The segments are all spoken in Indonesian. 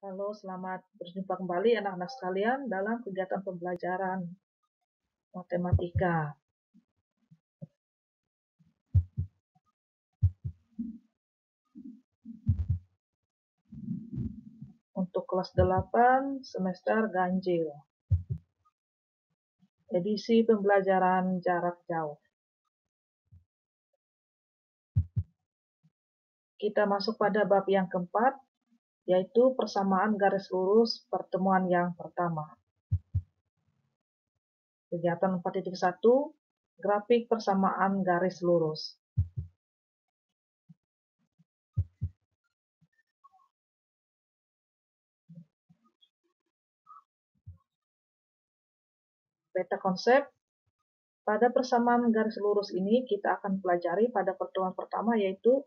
Halo, selamat berjumpa kembali anak-anak sekalian dalam kegiatan pembelajaran matematika. Untuk kelas 8 semester ganjil. Edisi pembelajaran jarak jauh. Kita masuk pada bab yang keempat, yaitu persamaan garis lurus pertemuan yang pertama. Kegiatan 4.1, grafik persamaan garis lurus. Peta konsep. Pada persamaan garis lurus ini kita akan pelajari pada pertemuan pertama, yaitu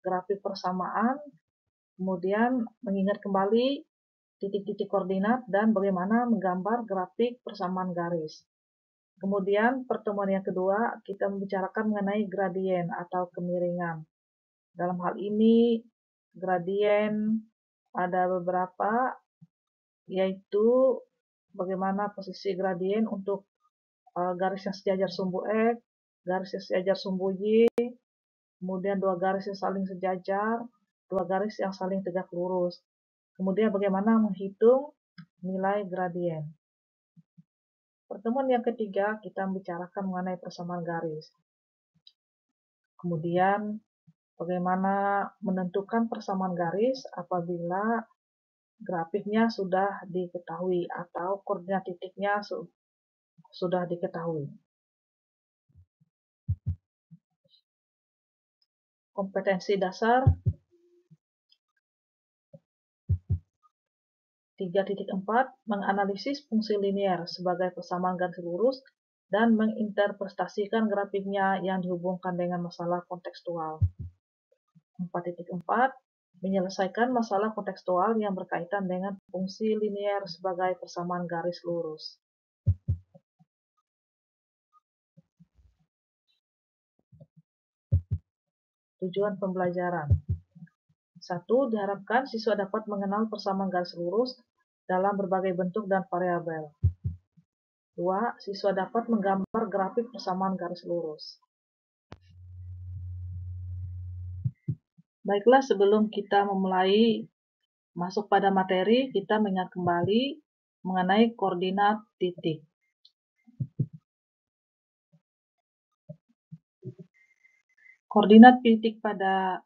grafik persamaan, kemudian mengingat kembali titik-titik koordinat dan bagaimana menggambar grafik persamaan garis. Kemudian pertemuan yang kedua kita membicarakan mengenai gradien atau kemiringan. Dalam hal ini gradien ada beberapa, yaitu bagaimana posisi gradien untuk garis yang sejajar sumbu X, garis yang sejajar sumbu Y, kemudian dua garis yang saling sejajar, dua garis yang saling tegak lurus. Kemudian bagaimana menghitung nilai gradien. Pertemuan yang ketiga kita membicarakan mengenai persamaan garis. Kemudian bagaimana menentukan persamaan garis apabila grafiknya sudah diketahui atau koordinat titiknya sudah diketahui. Kompetensi dasar 3.4, menganalisis fungsi linier sebagai persamaan garis lurus dan menginterpretasikan grafiknya yang dihubungkan dengan masalah kontekstual. 4.4, menyelesaikan masalah kontekstual yang berkaitan dengan fungsi linier sebagai persamaan garis lurus. Tujuan pembelajaran. 1. Diharapkan siswa dapat mengenal persamaan garis lurus dalam berbagai bentuk dan variabel. 2. Siswa dapat menggambar grafik persamaan garis lurus. Baiklah, sebelum kita memulai masuk pada materi, kita mengingat kembali mengenai koordinat titik. Koordinat titik pada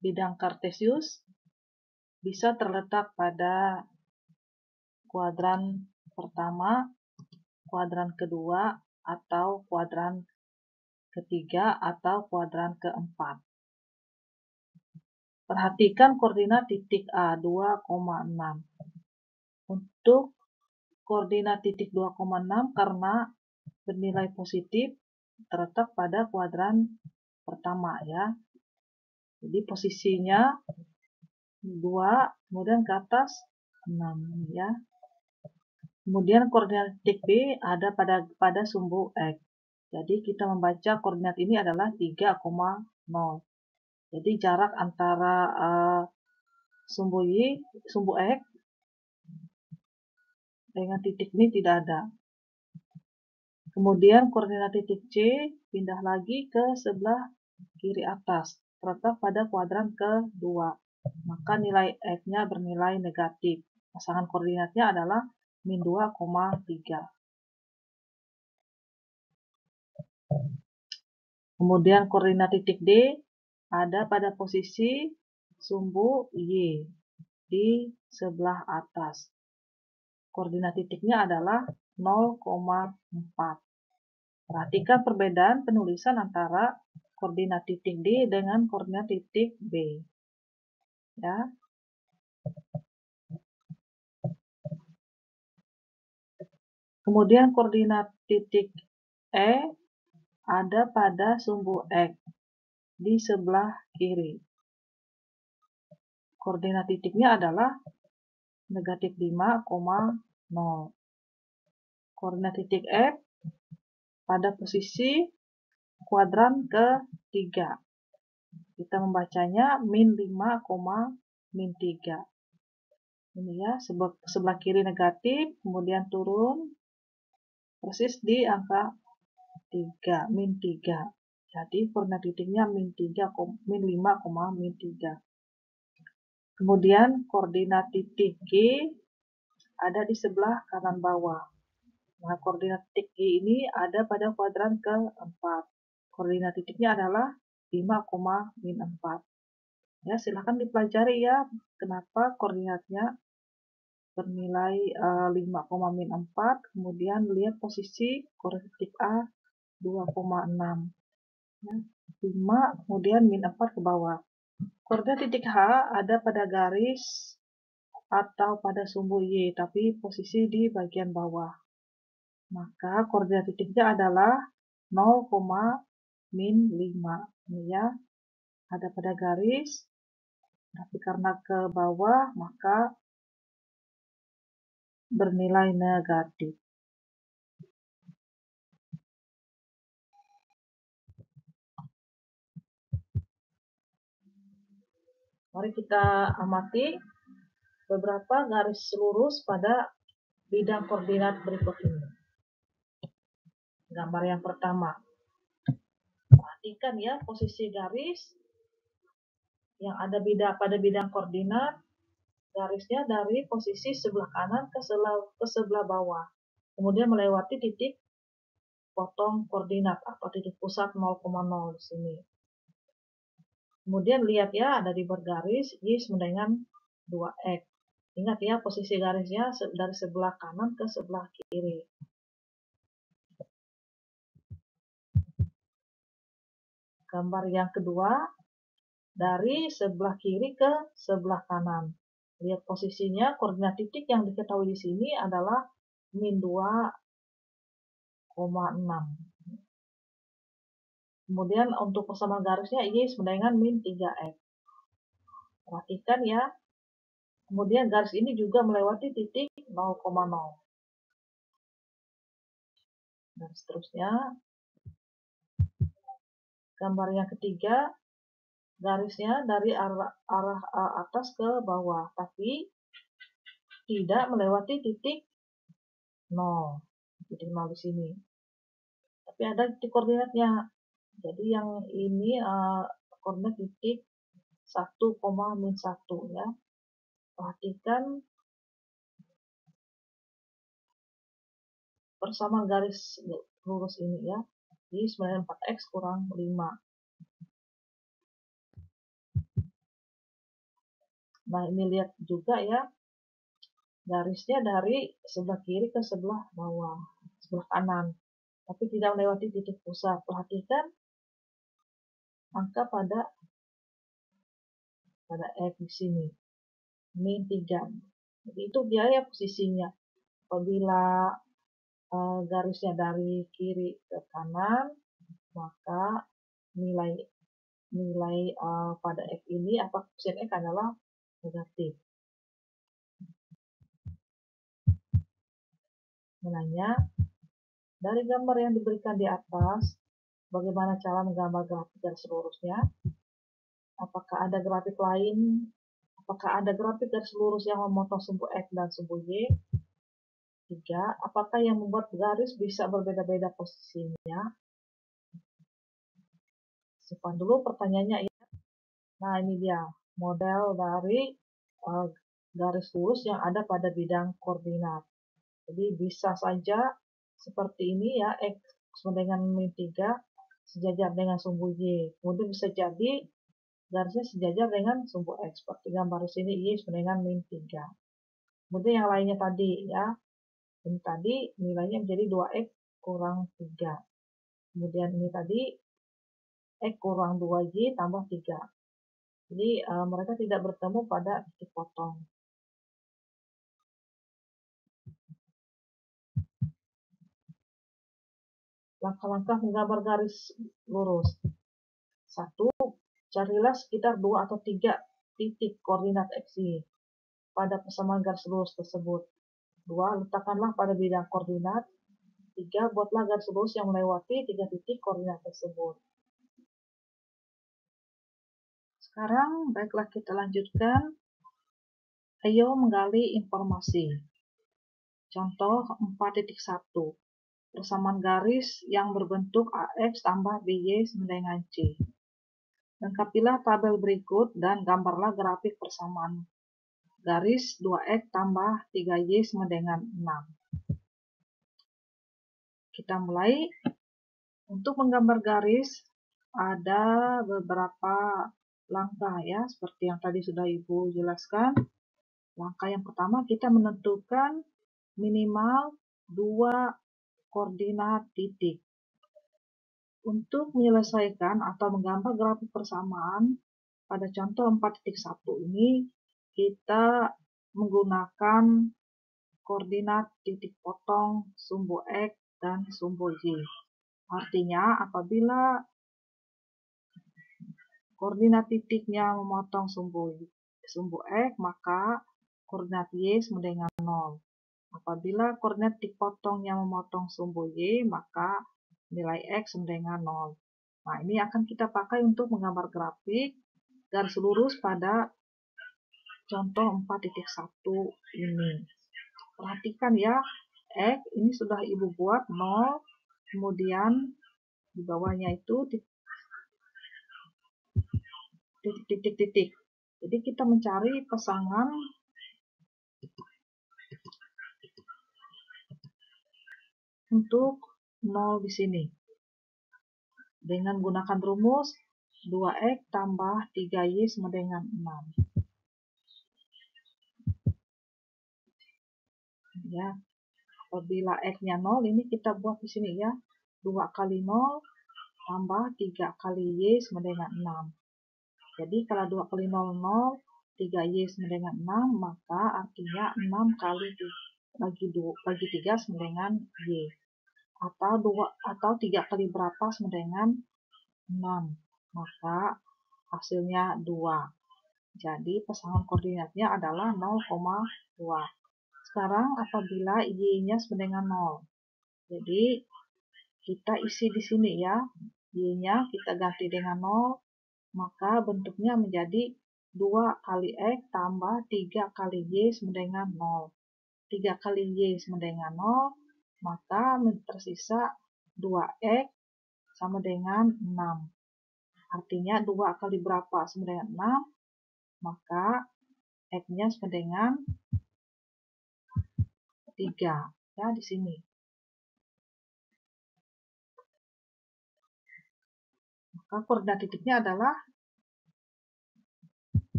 bidang kartesius bisa terletak pada kuadran pertama, kuadran kedua, atau kuadran ketiga, atau kuadran keempat. Perhatikan koordinat titik A 2,6. Untuk koordinat titik 2,6 karena bernilai positif terletak pada kuadran pertama ya. Jadi posisinya 2, kemudian ke atas 6 ya. Kemudian koordinat titik B ada pada sumbu X. Jadi kita membaca koordinat ini adalah 3,0. Jadi jarak antara sumbu X dengan titik ini tidak ada. Kemudian koordinat titik C pindah lagi ke sebelah kiri atas, terletak pada kuadran kedua. Maka nilai X-nya bernilai negatif. Pasangan koordinatnya adalah min 2,3. Kemudian koordinat titik D ada pada posisi sumbu Y di sebelah atas. Koordinat titiknya adalah 0,4. Perhatikan perbedaan penulisan antara koordinat titik D dengan koordinat titik B. Ya. Kemudian koordinat titik E ada pada sumbu X di sebelah kiri. Koordinat titiknya adalah negatif 5,0. Koordinat titik F pada posisi kuadran ketiga. Kita membacanya min 5, min 3. Ini ya, sebelah kiri negatif, kemudian turun persis di angka 3, min 3. Jadi koordinat titiknya min 3, min 5, min 3. Kemudian koordinat titik G ada di sebelah kanan bawah. Nah, koordinat titik G ini ada pada kuadran keempat. Koordinat titiknya adalah 5, min 4. Ya, silahkan dipelajari ya, kenapa koordinatnya bernilai 5, min 4. Kemudian lihat posisi koordinat titik A 2,6. Ya, 5, kemudian min 4 ke bawah. Koordinat titik H ada pada garis atau pada sumbu Y, tapi posisi di bagian bawah. Maka koordinat titiknya adalah 0, min 5. Ini ya, ada pada garis, tapi karena ke bawah, maka bernilai negatif. Mari kita amati beberapa garis lurus pada bidang koordinat berikut ini. Gambar yang pertama. Perhatikan ya posisi garis yang ada pada bidang koordinat. Garisnya dari posisi sebelah kanan ke sebelah bawah. Kemudian melewati titik potong koordinat atau titik pusat 0,0 di sini. Kemudian lihat ya, ada di bergaris Y sama dengan 2X. Ingat ya, posisi garisnya dari sebelah kanan ke sebelah kiri. Gambar yang kedua, dari sebelah kiri ke sebelah kanan. Lihat posisinya, koordinat titik yang diketahui di sini adalah min 2,6. Kemudian untuk persamaan garisnya Y sama dengan min 3X. Perhatikan ya. Kemudian garis ini juga melewati titik 0,0. Dan seterusnya. Gambar yang ketiga, garisnya dari arah atas ke bawah, tapi tidak melewati titik 0. Titik 0 di sini. Tapi ada titik koordinatnya. Jadi yang ini koordinat titik 1, min 1 ya. Perhatikan persamaan garis lurus ini ya. Jadi 94X kurang 5. Nah, ini lihat juga ya. Garisnya dari sebelah kiri ke sebelah bawah, sebelah kanan. Tapi tidak melewati titik pusat. Perhatikan angka pada X di sini. Min 3. Jadi itu dia ya posisinya. Apabila garisnya dari kiri ke kanan, maka nilai pada X ini atau koefisien X adalah negatif. Nilainya dari gambar yang diberikan di atas, bagaimana cara menggambar grafik garis lurusnya? Apakah ada grafik lain? Apakah ada grafik garis lurus yang memotong sumbu X dan sumbu Y? 3. Apakah yang membuat garis bisa berbeda-beda posisinya? Simpan dulu pertanyaannya ya. Nah, ini dia model dari garis lurus yang ada pada bidang koordinat. Jadi bisa saja seperti ini ya, X sama dengan min 3 sejajar dengan sumbu Y. Kemudian bisa jadi garisnya sejajar dengan sumbu X. Seperti gambar di sini Y sama dengan min 3. Kemudian yang lainnya tadi ya. Ini tadi nilainya menjadi 2X kurang 3. Kemudian ini tadi X kurang 2Y tambah 3. Jadi mereka tidak bertemu pada titik potong. Langkah-langkah menggambar garis lurus. 1. Carilah sekitar 2 atau 3 titik koordinat X, Y pada persamaan garis lurus tersebut. 2. Letakkanlah pada bidang koordinat. 3. Buatlah garis lurus yang melewati 3 titik koordinat tersebut. Sekarang, baiklah kita lanjutkan Ayo menggali informasi. Contoh 4.1. Persamaan garis yang berbentuk AX tambah BY sama dengan C. Lengkapilah tabel berikut dan gambarlah grafik persamaan garis 2X tambah 3Y sama dengan 6. Kita mulai. Untuk menggambar garis ada beberapa langkah ya, seperti yang tadi sudah Ibu jelaskan. Langkah yang pertama, kita menentukan minimal 2 koordinat titik. Untuk menyelesaikan atau menggambar grafik persamaan pada contoh 4.1 ini, kita menggunakan koordinat titik potong sumbu X dan sumbu Y. Artinya, apabila koordinat titiknya memotong sumbu X, maka koordinat Y sama dengan 0. Apabila koordinat titik potongnya memotong sumbu Y, maka nilai X sama dengan 0. Nah, ini akan kita pakai untuk menggambar grafik garis lurus pada contoh 4.1 ini. Perhatikan ya, X ini sudah Ibu buat 0, kemudian di bawahnya itu titik-titik. Jadi kita mencari pasangan untuk 0 di sini. Dengan gunakan rumus 2X tambah 3Y sama dengan 6. Ya. Apabila X-nya 0, ini kita buat di sini ya. 2 kali 0 tambah 3 kali Y sama dengan 6. Jadi kalau 2 kali 0, 0, 3Y sama dengan 6, maka artinya 6 kali bagi 3 sama dengan Y. Atau 3 kali berapa sama dengan 6. Maka hasilnya 2. Jadi pasangan koordinatnya adalah 0,2. Sekarang apabila Y-nya sama dengan 0. Jadi kita isi di sini ya. Y-nya kita ganti dengan 0. Maka bentuknya menjadi 2 kali X tambah 3 kali Y sama dengan 0. 3 kali Y sama dengan 0, maka tersisa 2X sama dengan 6. Artinya 2 kali berapa sama dengan 6, maka X-nya sama dengan 3. Ya, di sini. Maka koordinat titiknya adalah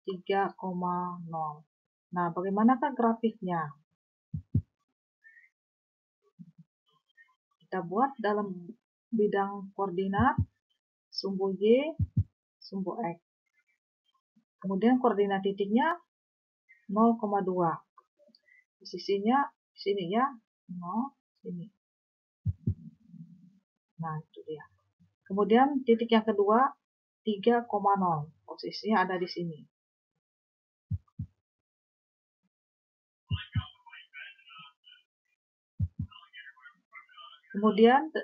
3,0. Nah, bagaimanakah grafiknya? Kita buat dalam bidang koordinat sumbu Y, sumbu X. Kemudian koordinat titiknya 0,2. Posisinya di sini ya, 0, sini. Nah, itu dia. Kemudian titik yang kedua 3,0. Posisinya ada di sini. Kemudian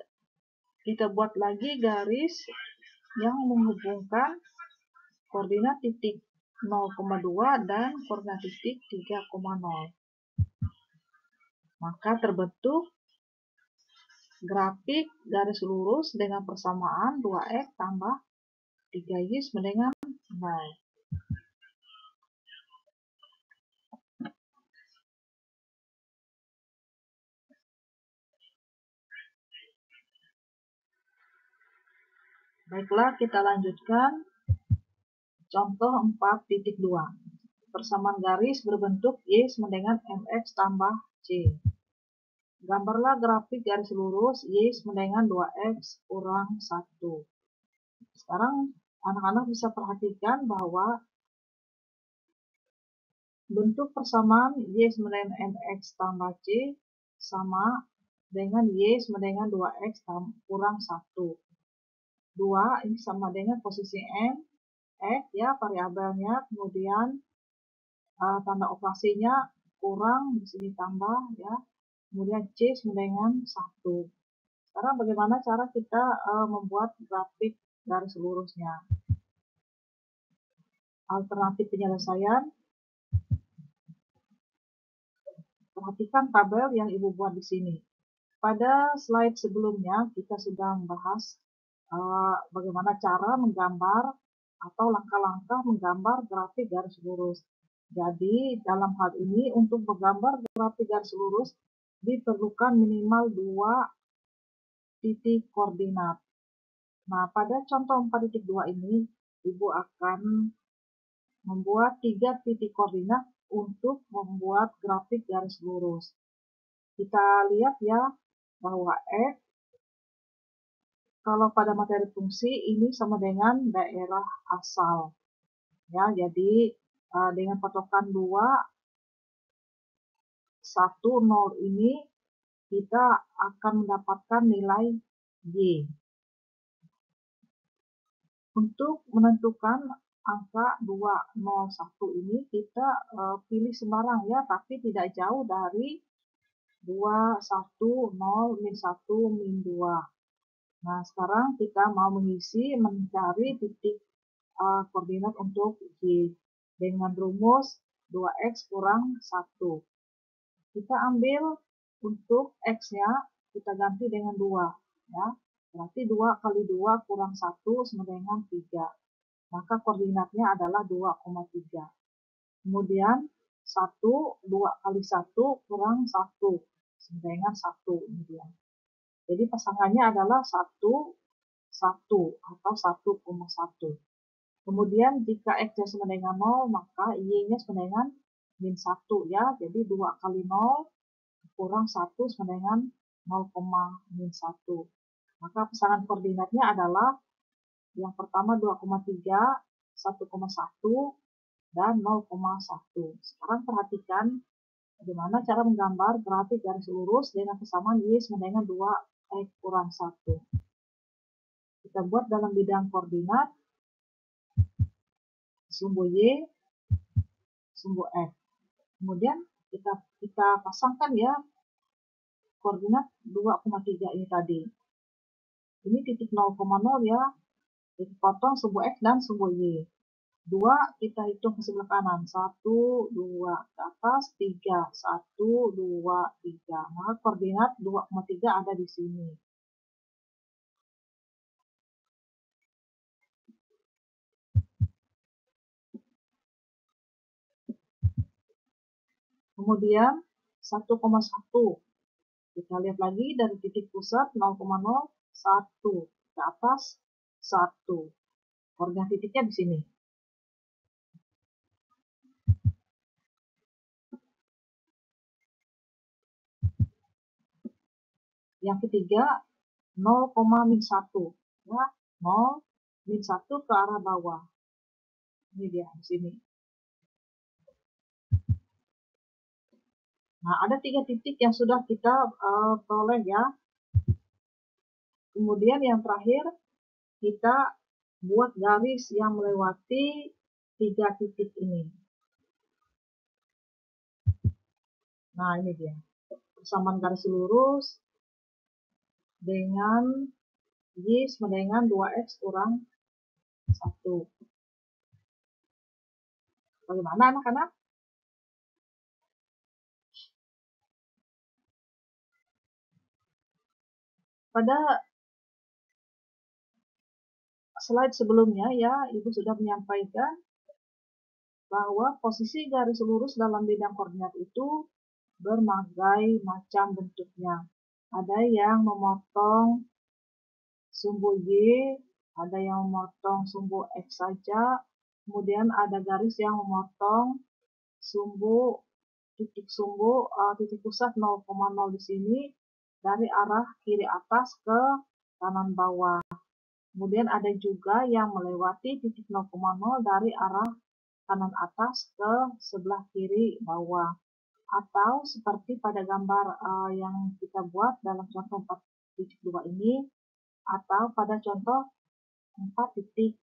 kita buat lagi garis yang menghubungkan koordinat titik 0,2 dan koordinat titik 3,0. Maka terbentuk grafik garis lurus dengan persamaan 2X tambah 3Y sama dengan 0. Baiklah, kita lanjutkan contoh 4.2. Persamaan garis berbentuk Y sama dengan MX tambah C. Gambarlah grafik garis lurus Y sama dengan 2X kurang 1. Sekarang anak-anak bisa perhatikan bahwa bentuk persamaan Y sama dengan MX tambah C sama dengan Y sama dengan 2X kurang 1. 2 ini sama dengan posisi M, X ya variabelnya, kemudian tanda operasinya kurang, di sini tambah ya, kemudian C sama dengan 1. Sekarang bagaimana cara kita membuat grafik garis lurusnya? Alternatif penyelesaian, perhatikan tabel yang Ibu buat di sini. Pada slide sebelumnya kita sudah membahas bagaimana cara menggambar atau langkah-langkah menggambar grafik garis lurus. Jadi dalam hal ini untuk menggambar grafik garis lurus diperlukan minimal 2 titik koordinat. Nah, pada contoh 4.2 ini Ibu akan membuat 3 titik koordinat untuk membuat grafik garis lurus. Kita lihat ya bahwa X kalau pada materi fungsi ini sama dengan daerah asal. Ya, jadi dengan patokan 2, 1, 0 ini kita akan mendapatkan nilai Y. Untuk menentukan angka 201 ini kita pilih sembarang ya, tapi tidak jauh dari 2, 1, 0, min 1, min 2. Nah, sekarang kita mau mencari titik koordinat untuk Y dengan rumus 2X kurang 1. Kita ambil untuk X-nya, kita ganti dengan 2. Ya. Berarti 2 kali 2 kurang 1 sama dengan 3. Maka koordinatnya adalah 2,3. Kemudian 1, 2 kali 1 kurang 1 sama dengan 1. Kemudian. Jadi pasangannya adalah 1, 1 atau 1,1. Kemudian jika X-nya sama dengan 0, maka Y-nya sama dengan min 1 ya. Jadi 2 kali 0 kurang 1 sama dengan 0, min 1. Maka pasangan koordinatnya adalah yang pertama 2,3, 1,1, dan 0,1. Sekarang perhatikan bagaimana cara menggambar grafik garis lurus dengan kesamaan Y sama dengan 2X kurang 1. Kita buat dalam bidang koordinat sumbu Y, sumbu X. Kemudian kita pasangkan ya koordinat 2,3 ini tadi. Ini titik 0,0 ya, titik potong sumbu X dan sumbu Y. 2 kita hitung ke sebelah kanan, 1, 2, ke atas 3, 1, 2, 3. Maka koordinat 2,3 ada di sini. Kemudian 1,1. Kita lihat lagi dari titik pusat 0,0, 1. Ke atas 1. Koordinat titiknya di sini. Yang ketiga 0, min 1. Ya, 0, min 1 ke arah bawah. Ini dia di sini. Nah, ada 3 titik yang sudah kita peroleh ya. Kemudian yang terakhir kita buat garis yang melewati 3 titik ini. Nah, ini dia. Persamaan garis lurus dengan Y sama dengan 2X kurang 1. Bagaimana anak-anak? Pada slide sebelumnya ya, Ibu sudah menyampaikan bahwa posisi garis lurus dalam bidang koordinat itu berbagai macam bentuknya. Ada yang memotong sumbu Y, ada yang memotong sumbu X saja, kemudian ada garis yang memotong titik pusat 0,0 di sini dari arah kiri atas ke kanan bawah. Kemudian ada juga yang melewati titik 0,0 dari arah kanan atas ke sebelah kiri bawah. Atau seperti pada gambar yang kita buat dalam contoh 4.2 ini, atau pada contoh 4.1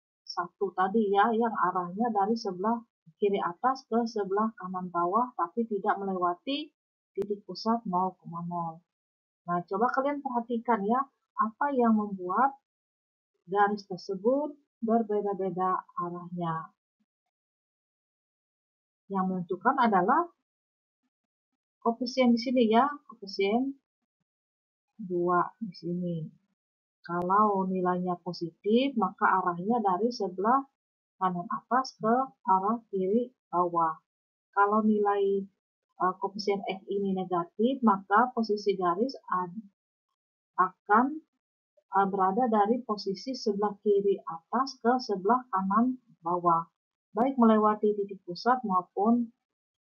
tadi ya, yang arahnya dari sebelah kiri atas ke sebelah kanan bawah, tapi tidak melewati titik pusat 0,0. Nah, coba kalian perhatikan ya, apa yang membuat garis tersebut berbeda-beda arahnya. Yang menentukan adalah koefisien di sini ya, koefisien 2 di sini. Kalau nilainya positif, maka arahnya dari sebelah kanan atas ke arah kiri bawah. Kalau nilai koefisien X ini negatif, maka posisi garis akan berada dari posisi sebelah kiri atas ke sebelah kanan bawah, baik melewati titik pusat maupun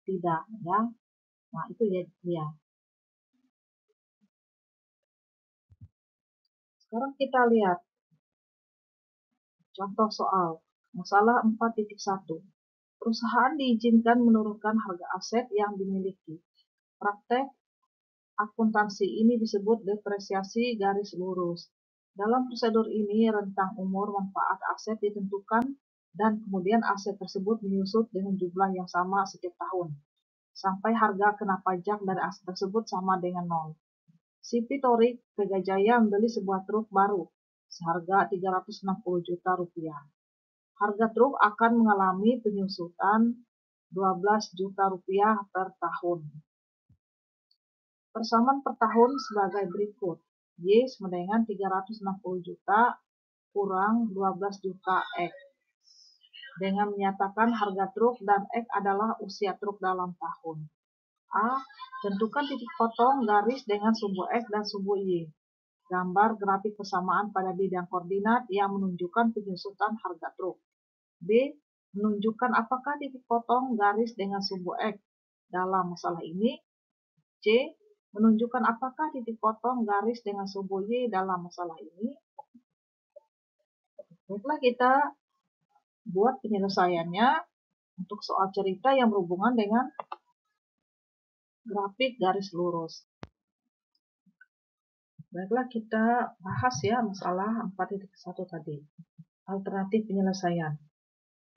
tidak ya. Nah, itu ya dia. Sekarang kita lihat contoh soal masalah 4.1. Perusahaan diizinkan menurunkan harga aset yang dimiliki. Praktek akuntansi ini disebut depresiasi garis lurus. Dalam prosedur ini, rentang umur manfaat aset ditentukan dan kemudian aset tersebut menyusut dengan jumlah yang sama setiap tahun, sampai harga kena pajak dari aset tersebut sama dengan 0. Si Pitorik Pegajaya membeli sebuah truk baru seharga 360 juta rupiah. Harga truk akan mengalami penyusutan 12 juta rupiah per tahun. Persamaan per tahun sebagai berikut. Y sama dengan 360 juta kurang 12 juta X. Dengan menyatakan harga truk dan X adalah usia truk dalam tahun. A. Tentukan titik potong garis dengan sumbu X dan sumbu Y. Gambar grafik persamaan pada bidang koordinat yang menunjukkan penyusutan harga truk. B. Menunjukkan apakah titik potong garis dengan sumbu X dalam masalah ini. C. Menunjukkan apakah titik potong garis dengan sumbu Y dalam masalah ini. Baiklah, kita buat penyelesaiannya untuk soal cerita yang berhubungan dengan grafik garis lurus. Baiklah, kita bahas ya masalah 4.1 tadi. Alternatif penyelesaian.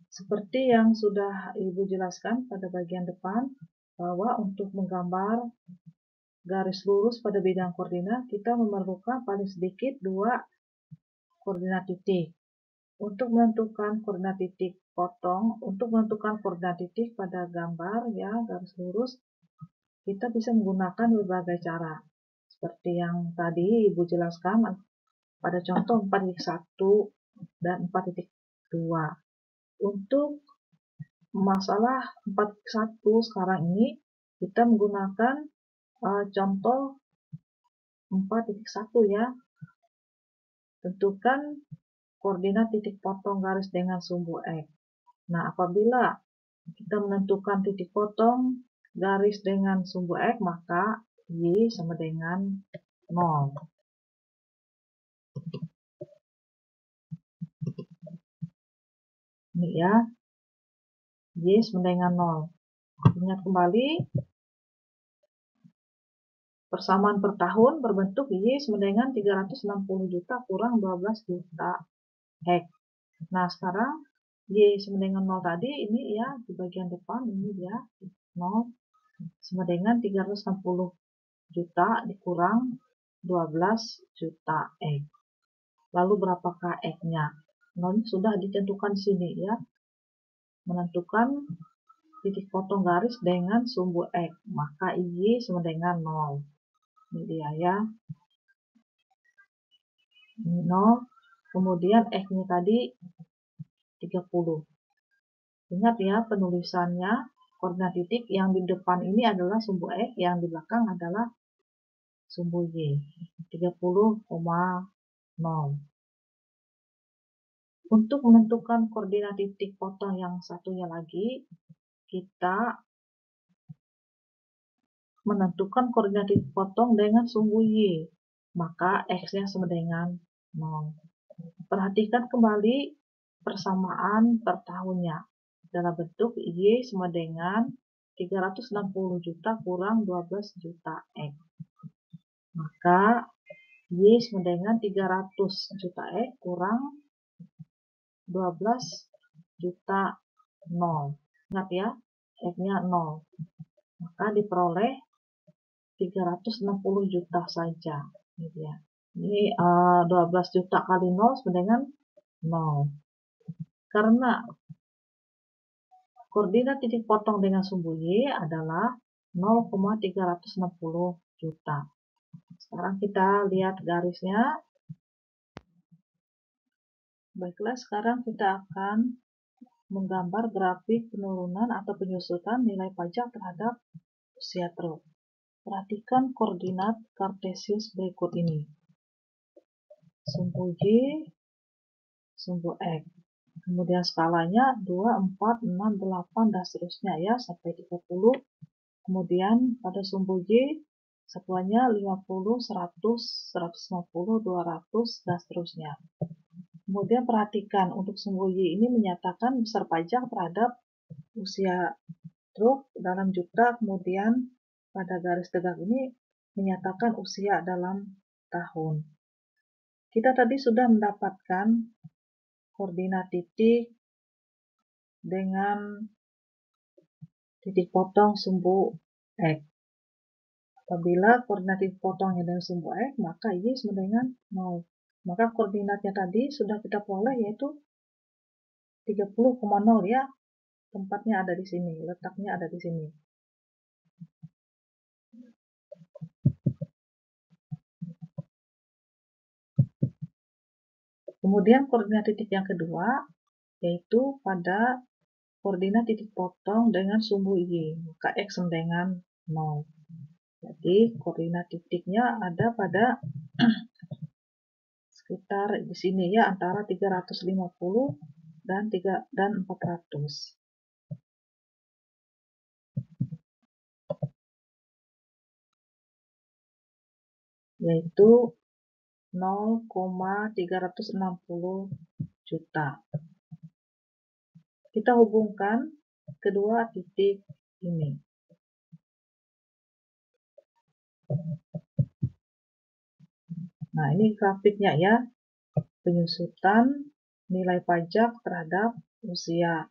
Seperti yang sudah Ibu jelaskan pada bagian depan, bahwa untuk menggambar garis lurus pada bidang koordinat, kita memerlukan paling sedikit 2 koordinat titik. Untuk menentukan koordinat titik pada gambar ya garis lurus, kita bisa menggunakan berbagai cara. Seperti yang tadi Ibu jelaskan pada contoh 4.1 dan 4.2. Untuk masalah 4.1 sekarang ini kita menggunakan contoh 4.1 ya. Tentukan koordinat titik potong garis dengan sumbu X. Nah, apabila kita menentukan titik potong garis dengan sumbu X, maka Y sama dengan 0. Ini ya, Y sama dengan 0. Ingat kembali, persamaan per tahun berbentuk Y sama dengan 360 juta kurang 12 juta X. Nah, sekarang Y sama dengan 0 tadi, ini ya, di bagian depan, ini ya, 0 sama dengan 360 juta dikurang 12 juta X. Lalu berapakah X-nya? 0 sudah ditentukan di sini ya. Menentukan titik potong garis dengan sumbu X, maka Y sama dengan 0. Ini dia ya. Ini 0. Kemudian X-nya tadi 30. Ingat ya penulisannya, koordinat titik yang di depan ini adalah sumbu X, yang di belakang adalah sumbu Y. 30,0. Untuk menentukan koordinat titik potong yang satunya lagi, kita menentukan koordinat titik potong dengan sumbu Y, maka X-nya sama dengan 0. Perhatikan kembali persamaan per tahunnya dalam bentuk Y sama dengan 360 juta kurang 12 juta X. Maka Y sama dengan 300 juta X kurang 12 juta 0. Ingat ya, X-nya 0. Maka diperoleh 360 juta saja. Ini 12 juta kali 0 sama dengan 0. Karena koordinat titik potong dengan sumbu Y adalah 0,360 juta. Sekarang kita lihat garisnya. Baiklah, sekarang kita akan menggambar grafik penurunan atau penyusutan nilai pajak terhadap usia truk. Perhatikan koordinat kartesius berikut ini. Sumbu Y, sumbu X. Kemudian skalanya 2, 4, 6, 8, dan seterusnya ya, sampai 30. Kemudian pada sumbu Y, satuannya 50, 100, 150, 200, dan seterusnya. Kemudian perhatikan untuk sumbu Y ini menyatakan besar pajak terhadap usia truk dalam juta, kemudian pada garis tegak ini menyatakan usia dalam tahun. Kita tadi sudah mendapatkan koordinat titik dengan titik potong sumbu X. Apabila koordinat titik potongnya dengan sumbu X, maka Y sama dengan 0. Maka koordinatnya tadi sudah kita peroleh, yaitu 30,0 ya. Tempatnya ada di sini, letaknya ada di sini. Kemudian koordinat titik yang kedua, yaitu pada koordinat titik potong dengan sumbu Y, maka X sama dengan 0. Jadi koordinat titiknya ada pada sekitar di sini ya, antara 350 dan 400. Yaitu 0,360 juta. Kita hubungkan kedua titik ini. Nah, ini grafiknya ya, penyusutan nilai pajak terhadap usia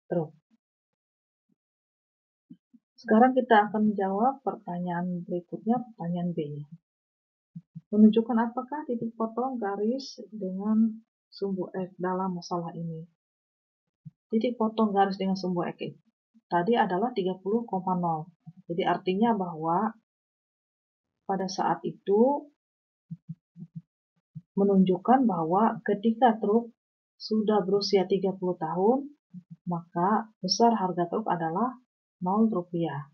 truk. Sekarang kita akan menjawab pertanyaan berikutnya, pertanyaan B. Menunjukkan apakah titik potong garis dengan sumbu X dalam masalah ini. Titik potong garis dengan sumbu X tadi adalah 30,0. Jadi artinya bahwa pada saat itu menunjukkan bahwa ketika truk sudah berusia 30 tahun, maka besar harga truk adalah 0 rupiah.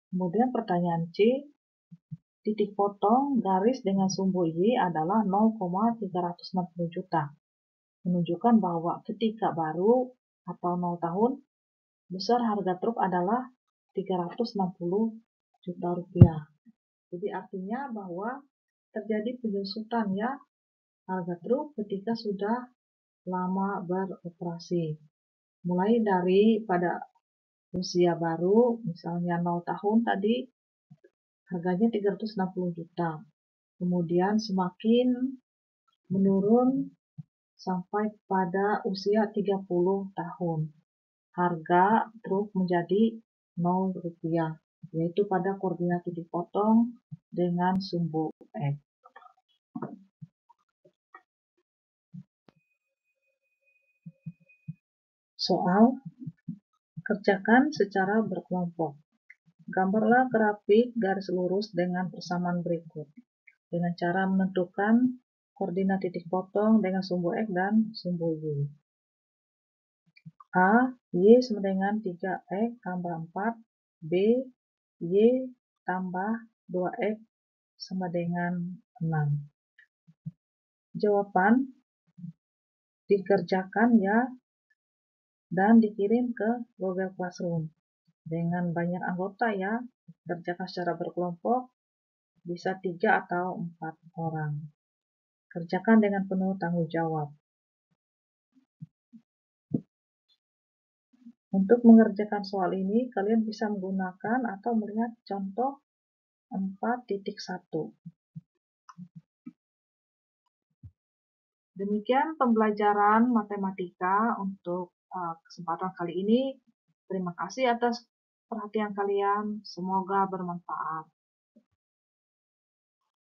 Kemudian pertanyaan C, titik potong garis dengan sumbu Y adalah 0,360 juta. Menunjukkan bahwa ketika baru atau 0 tahun, besar harga truk adalah 360 juta rupiah. Jadi artinya bahwa terjadi penyusutan ya harga truk ketika sudah lama beroperasi. Mulai dari pada usia baru, misalnya 0 tahun tadi, harganya 360 juta. Kemudian semakin menurun sampai pada usia 30 tahun. Harga truk menjadi 0 rupiah, yaitu pada koordinat titik potong dengan sumbu X. Soal, kerjakan secara berkelompok. Gambarlah grafik garis lurus dengan persamaan berikut, dengan cara menentukan koordinat titik potong dengan sumbu X dan sumbu Y. A, Y sama dengan 3X tambah 4, B, Y tambah 2X sama dengan 6. Jawaban dikerjakan ya, dan dikirim ke Google Classroom. Dengan banyak anggota ya, kerjakan secara berkelompok, bisa 3 atau 4 orang. Kerjakan dengan penuh tanggung jawab. Untuk mengerjakan soal ini, kalian bisa menggunakan atau melihat contoh 4.1. Demikian pembelajaran matematika untuk kesempatan kali ini. Terima kasih atas perhatian kalian. Semoga bermanfaat.